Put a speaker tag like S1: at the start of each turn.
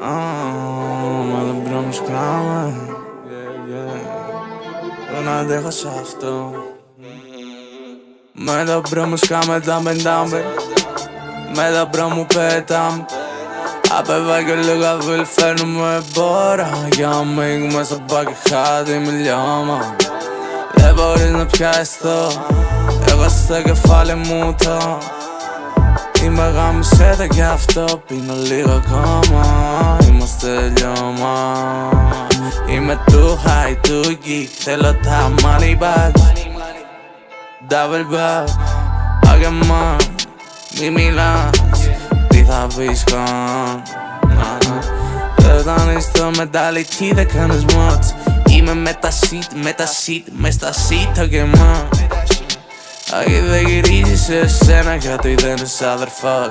S1: Με τον μπρο μου σκάμε. Δεν αντέχω σ' αυτό. Με τον μπρο μου σκάμε τα πεντάμπε. Με τον μπρο μου πέταμε. Απέβα και λίγα βίλ φέρνουμε μπόρα. Για αμίγουμε στο πακεχάτι μιλιώμα. Δεν μπορείς να πιάσεις το. Εγώ στο κεφάλι μου το. Είμαι γάμισέτα κι αυτό, πίνω λίγο ακόμα. Είμαστε λιώμα. Είμαι του high, του geek. Θέλω τα money bags. Double back. Άγεμα, μη μιλάς. Τι θα πεις καν. Όταν είσαι στο μεταλλική δεν κάνεις μότς. Είμαι με τα seat, μες στα seat το γεμά. Αγί δεν γυρίζεις σε εσένα γιατί δεν είσαι αδερφός.